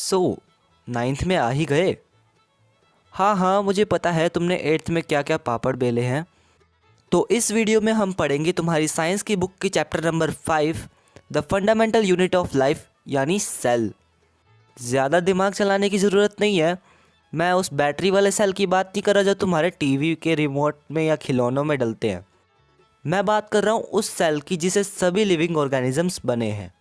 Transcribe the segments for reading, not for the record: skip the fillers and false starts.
सो 9th में आ ही गए। हाँ हाँ, मुझे पता है तुमने 8th में क्या क्या पापड़ बेले हैं। तो इस वीडियो में हम पढ़ेंगे तुम्हारी साइंस की बुक की chapter number 5 the fundamental unit of life यानी सेल। ज़्यादा दिमाग चलाने की ज़रूरत नहीं है। मैं उस बैटरी वाले सेल की बात नहीं कर रहा जो तुम्हारे टीवी के रिमोट में या खिलौनों में डलते हैं। मैं बात कर रहा हूँ उस सेल की जिसे सभी लिविंग ऑर्गेनिजम्स बने हैं।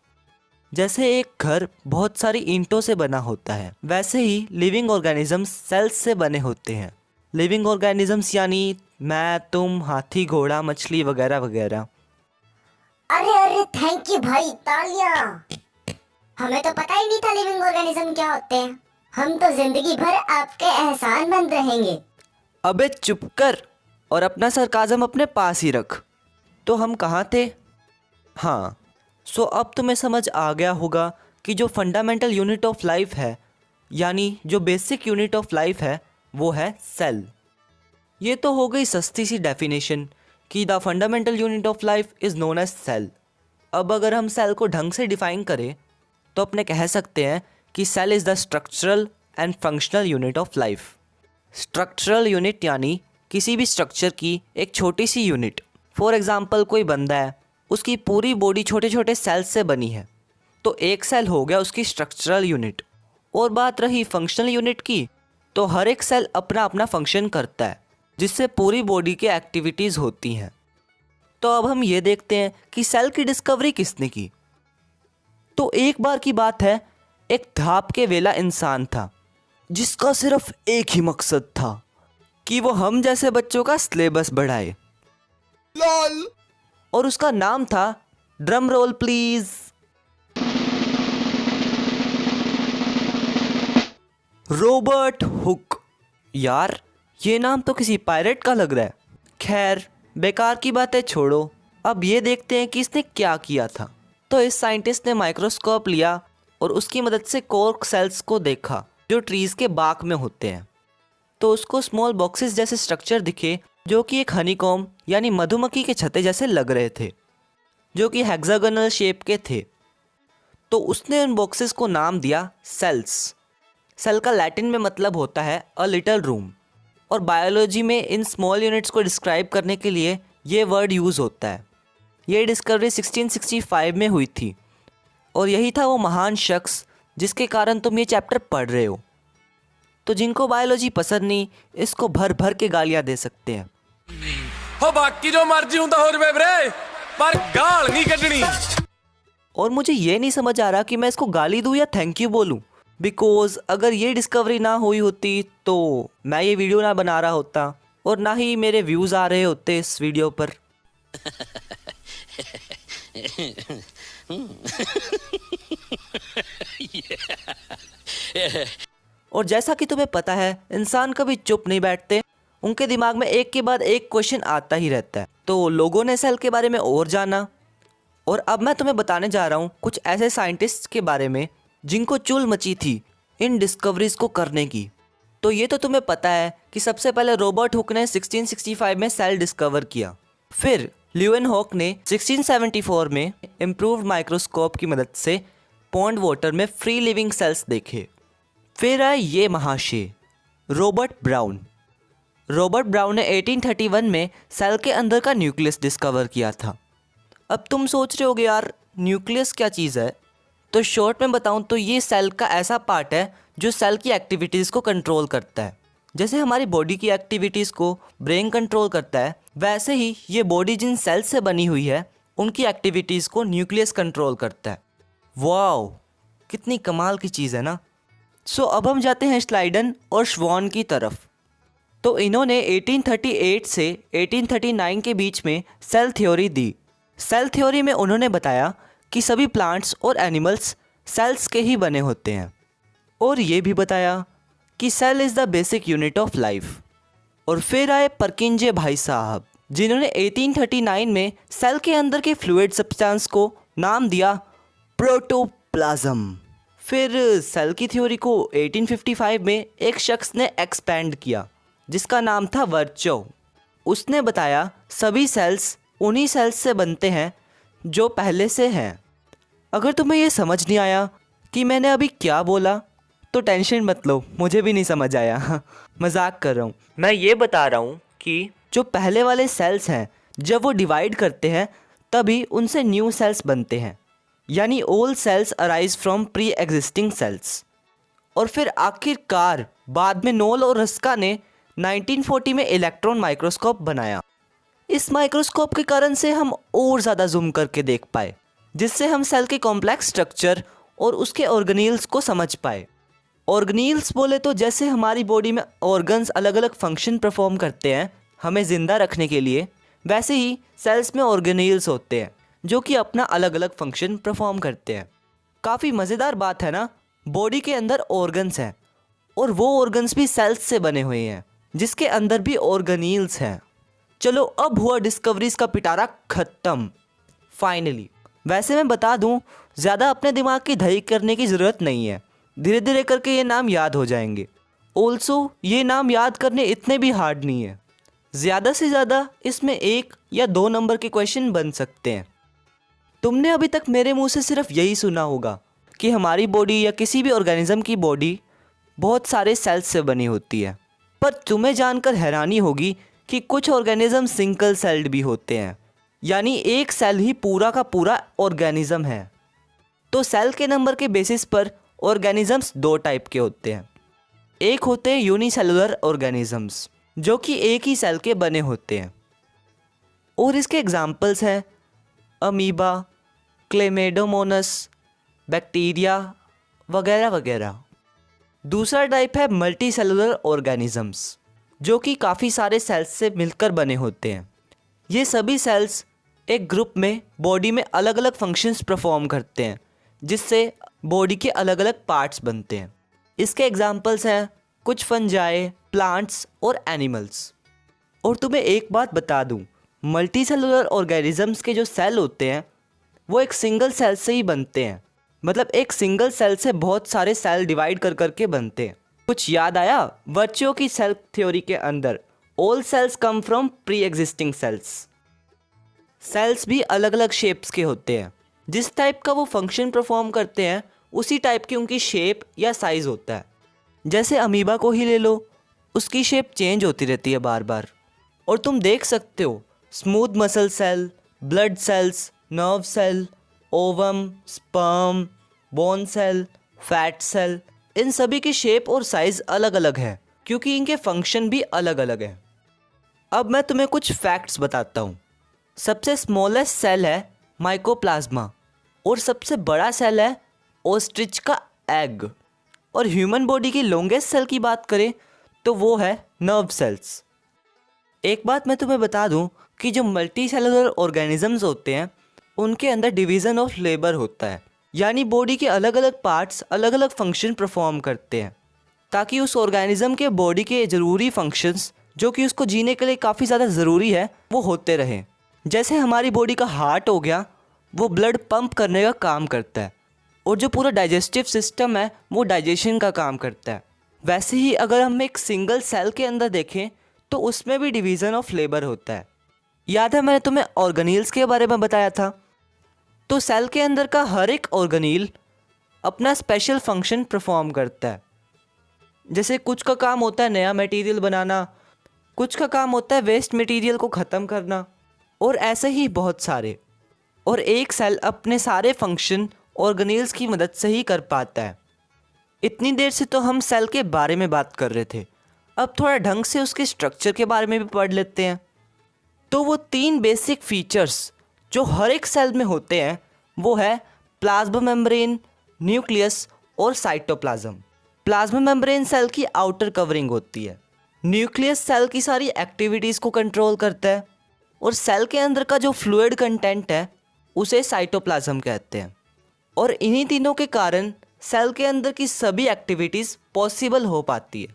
जैसे एक घर बहुत सारी ईंटों से बना होता है, वैसे ही लिविंग ऑर्गेनिजम्स सेल्स से बने होते हैं। लिविंग ऑर्गेनिजम्स यानी मैं, तुम, हाथी, घोड़ा, मछली वगैरह वगैरह। अरे अरे थैंक यू भाई, तालियां। हमें तो पता ही नहीं था लिविंग ऑर्गेनिज्म क्या होते हैं। हम तो जिंदगी भर आपके एहसानमंद रहेंगे। अबे चुप कर और अपना सरकाज़म अपने पास ही रख। तो हम कहाँ थे? हाँ, सो अब तुम्हें समझ आ गया होगा कि जो फंडामेंटल यूनिट ऑफ लाइफ है, यानी जो बेसिक यूनिट ऑफ लाइफ है, वो है सेल। ये तो हो गई सस्ती सी डेफिनेशन कि the fundamental unit of life is known as cell. अब अगर हम सेल को ढंग से डिफाइन करें तो अपने कह सकते हैं कि cell is the structural and functional unit of life. Structural unit यानी किसी भी स्ट्रक्चर की एक छोटी सी यूनिट। फॉर एग्ज़ाम्पल कोई बंदा है, उसकी पूरी बॉडी छोटे छोटे सेल्स से बनी है, तो एक सेल हो गया उसकी स्ट्रक्चरल यूनिट। और बात रही फंक्शनल यूनिट की, तो हर एक सेल अपना अपना फंक्शन करता है जिससे पूरी बॉडी की एक्टिविटीज़ होती हैं। तो अब हम ये देखते हैं कि सेल की डिस्कवरी किसने की। तो एक बार की बात है, एक धाप के वेला इंसान था जिसका सिर्फ एक ही मकसद था कि वो हम जैसे बच्चों का सिलेबस बढ़ाए। लॉल। और उसका नाम था, drum roll please, Robert Hooke. यार ये नाम तो किसी पायरेट का लग रहा है। खैर बेकार की बातें छोड़ो, अब ये देखते हैं कि इसने क्या किया था। तो इस साइंटिस्ट ने माइक्रोस्कोप लिया और उसकी मदद से कॉर्क सेल्स को देखा जो ट्रीज़ के बाग में होते हैं। तो उसको स्मॉल बॉक्सेस जैसे स्ट्रक्चर दिखे जो कि एक हनीकॉम्ब यानी मधुमक्खी के छत्ते जैसे लग रहे थे, जो कि हेक्सागोनल शेप के थे। तो उसने उन बॉक्सेस को नाम दिया सेल्स। सेल का लैटिन में मतलब होता है अ लिटिल रूम, और बायोलॉजी में इन स्मॉल यूनिट्स को डिस्क्राइब करने के लिए ये वर्ड यूज़ होता है। ये डिस्कवरी 1665 में हुई थी और यही था वो महान शख्स जिसके कारण तुम ये चैप्टर पढ़ रहे हो। तो जिनको बायोलॉजी पसंद नहीं, इसको भर भर के गालियाँ दे सकते हैं। हो बाकी जो मर्जी हुंदा हो रवे वीरे, पर गाल नहीं कढनी। और मुझे ये नहीं समझ आ रहा कि मैं इसको गाली दूँ या थैंक यू बोलूँ, बिकॉज अगर ये डिस्कवरी ना हुई होती तो मैं ये वीडियो ना बना रहा होता और ना ही मेरे व्यूज़ आ रहे होते इस वीडियो पर। और जैसा कि तुम्हें पता है, इंसान कभी चुप नहीं बैठते, उनके दिमाग में एक के बाद एक क्वेश्चन आता ही रहता है। तो लोगों ने सेल के बारे में और जाना, और अब मैं तुम्हें बताने जा रहा हूँ कुछ ऐसे साइंटिस्ट के बारे में जिनको चुल मची थी इन डिस्कवरीज को करने की। तो ये तो तुम्हें पता है कि सबसे पहले रॉबर्ट हुक ने 1665 में सेल डिस्कवर किया। फिर ल्यूवेनहॉक ने 1674 में इम्प्रूव्ड माइक्रोस्कोप की मदद से पॉन्ड वाटर में फ्री लिविंग सेल्स देखे। फिर आए ये महाशय रॉबर्ट ब्राउन। रॉबर्ट ब्राउन ने 1831 में सेल के अंदर का न्यूक्लियस डिस्कवर किया था। अब तुम सोच रहे होगे यार न्यूक्लियस क्या चीज़ है, तो शॉर्ट में बताऊं तो ये सेल का ऐसा पार्ट है जो सेल की एक्टिविटीज़ को कंट्रोल करता है। जैसे हमारी बॉडी की एक्टिविटीज़ को ब्रेन कंट्रोल करता है, वैसे ही ये बॉडी जिन सेल्स से बनी हुई है उनकी एक्टिविटीज़ को न्यूक्लियस कंट्रोल करता है। वाओ, कितनी कमाल की चीज़ है ना। सो अब हम जाते हैं स्लाइडन और श्वान की तरफ। तो इन्होंने 1838 से 1839 के बीच में सेल थ्योरी दी। सेल थ्योरी में उन्होंने बताया कि सभी प्लांट्स और एनिमल्स सेल्स के ही बने होते हैं, और ये भी बताया कि cell is the basic unit of life. और फिर आए परकिंजे भाई साहब, जिन्होंने 1839 में सेल के अंदर के फ्लूइड सब्सटेंस को नाम दिया प्रोटोप्लाज्म। फिर सेल की थ्योरी को 1855 में एक शख्स ने एक्सपेंड किया जिसका नाम था वर्चो। उसने बताया सभी सेल्स उन्हीं सेल्स से बनते हैं जो पहले से हैं। अगर तुम्हें ये समझ नहीं आया कि मैंने अभी क्या बोला, तो टेंशन मत लो, मुझे भी नहीं समझ आया। मजाक कर रहा हूँ। मैं ये बता रहा हूँ कि जो पहले वाले सेल्स हैं जब वो डिवाइड करते हैं तभी उनसे न्यू सेल्स बनते हैं, यानी old cells arise from pre existing cells. और फिर आखिरकार बाद में नोल और रस्का ने 1940 में इलेक्ट्रॉन माइक्रोस्कोप बनाया। इस माइक्रोस्कोप के कारण से हम और ज़्यादा जूम करके देख पाए, जिससे हम सेल के कॉम्प्लेक्स स्ट्रक्चर और उसके ऑर्गेनील्स को समझ पाए। ऑर्गेनील्स बोले तो जैसे हमारी बॉडी में ऑर्गन्स अलग अलग फंक्शन परफॉर्म करते हैं हमें ज़िंदा रखने के लिए, वैसे ही सेल्स में ऑर्गेनील्स होते हैं जो कि अपना अलग अलग फंक्शन परफॉर्म करते हैं। काफ़ी मज़ेदार बात है ना, बॉडी के अंदर ऑर्गन्स हैं और वो ऑर्गन्स भी सेल्स से बने हुए हैं जिसके अंदर भी ऑर्गेनील्स हैं। चलो अब हुआ डिस्कवरीज का पिटारा ख़त्म फाइनली। वैसे मैं बता दूं, ज़्यादा अपने दिमाग की दही करने की ज़रूरत नहीं है, धीरे धीरे करके ये नाम याद हो जाएंगे। ऑल्सो ये नाम याद करने इतने भी हार्ड नहीं है, ज़्यादा से ज़्यादा इसमें 1 या 2 नंबर के क्वेश्चन बन सकते हैं। तुमने अभी तक मेरे मुंह से सिर्फ यही सुना होगा कि हमारी बॉडी या किसी भी ऑर्गेनिज्म की बॉडी बहुत सारे सेल्स से बनी होती है, पर तुम्हें जानकर हैरानी होगी कि कुछ ऑर्गेनिज्म सिंगल सेल्ड भी होते हैं, यानी एक सेल ही पूरा का पूरा ऑर्गेनिज्म है। तो सेल के नंबर के बेसिस पर ऑर्गेनिजम्स 2 टाइप के होते हैं। एक होते हैं यूनिसेलुलर ऑर्गेनिजम्स जो कि एक ही सेल के बने होते हैं, और इसके एग्जाम्पल्स हैं अमीबा, क्लेमेडोमोनस, बैक्टीरिया वगैरह वगैरह। दूसरा टाइप है मल्टी सेलुलर ऑर्गेनिजम्स जो कि काफ़ी सारे सेल्स से मिलकर बने होते हैं। ये सभी सेल्स एक ग्रुप में बॉडी में अलग अलग फंक्शंस परफॉर्म करते हैं जिससे बॉडी के अलग अलग पार्ट्स बनते हैं। इसके एग्जाम्पल्स हैं कुछ फंजाई, प्लांट्स और एनिमल्स। और तुम्हें एक बात बता दूं, मल्टी सेलुलर ऑर्गेनिजम्स के जो सेल होते हैं वो एक सिंगल सेल से ही बनते हैं, मतलब एक सिंगल सेल से बहुत सारे सेल डिवाइड कर करके बनते हैं। कुछ याद आया? वर्च्यो की सेल थ्योरी के अंदर all cells come from pre existing cells. Cells भी अलग अलग शेप्स के होते हैं, जिस टाइप का वो फंक्शन परफॉर्म करते हैं उसी टाइप की उनकी शेप या साइज़ होता है। जैसे अमीबा को ही ले लो, उसकी शेप चेंज होती रहती है बार बार। और तुम देख सकते हो smooth muscle cell, blood cells, nerve cell, ovum, sperm, bone cell, fat cell, इन सभी की शेप और साइज़ अलग अलग है क्योंकि इनके फंक्शन भी अलग अलग हैं। अब मैं तुम्हें कुछ फैक्ट्स बताता हूँ। सबसे स्मॉलेस्ट सेल है माइकोप्लाज्मा और सबसे बड़ा सेल है ऑस्ट्रिच का एग। और ह्यूमन बॉडी की लॉन्गेस्ट सेल की बात करें तो वो है नर्व सेल्स। एक बात मैं तुम्हें बता दूं कि जो मल्टी सेलुलर ऑर्गेनिजम्स होते हैं उनके अंदर डिवीज़न ऑफ लेबर होता है, यानी बॉडी के अलग अलग पार्ट्स अलग अलग फंक्शन परफॉर्म करते हैं ताकि उस ऑर्गेनिज्म के बॉडी के ज़रूरी फंक्शंस जो कि उसको जीने के लिए काफ़ी ज़्यादा ज़रूरी है वो होते रहें। जैसे हमारी बॉडी का हार्ट हो गया, वो ब्लड पंप करने का काम करता है, और जो पूरा डाइजेस्टिव सिस्टम है वो डाइजेशन का काम करता है। वैसे ही अगर हम एक सिंगल सेल के अंदर देखें तो उसमें भी डिवीज़न ऑफ लेबर होता है। याद है मैंने तुम्हें ऑर्गेनील्स के बारे में बताया था? तो सेल के अंदर का हर एक ऑर्गेनील अपना स्पेशल फंक्शन परफॉर्म करता है। जैसे कुछ का काम होता है नया मटेरियल बनाना, कुछ का काम होता है वेस्ट मटेरियल को ख़त्म करना, और ऐसे ही बहुत सारे। और एक सेल अपने सारे फंक्शन ऑर्गेनील्स की मदद से ही कर पाता है। इतनी देर से तो हम सेल के बारे में बात कर रहे थे, अब थोड़ा ढंग से उसके स्ट्रक्चर के बारे में भी पढ़ लेते हैं। तो वो 3 बेसिक फीचर्स जो हर एक सेल में होते हैं वो है प्लाज्मा मेम्ब्रेन, न्यूक्लियस और साइटोप्लाज्म। प्लाज्मा मेम्ब्रेन सेल की आउटर कवरिंग होती है, न्यूक्लियस सेल की सारी एक्टिविटीज़ को कंट्रोल करता है, और सेल के अंदर का जो फ्लूइड कंटेंट है उसे साइटोप्लाज्म कहते हैं। और इन्हीं तीनों के कारण सेल के अंदर की सभी एक्टिविटीज़ पॉसिबल हो पाती है।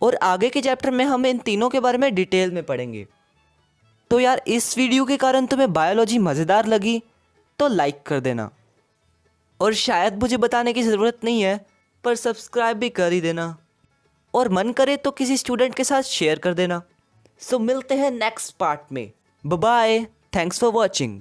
और आगे के चैप्टर में हम इन तीनों के बारे में डिटेल में पढ़ेंगे। तो यार इस वीडियो के कारण तुम्हें बायोलॉजी मज़ेदार लगी तो लाइक कर देना, और शायद मुझे बताने की ज़रूरत नहीं है पर सब्सक्राइब भी कर ही देना, और मन करे तो किसी स्टूडेंट के साथ शेयर कर देना। सो मिलते हैं नेक्स्ट पार्ट में। Bye bye, thanks for watching.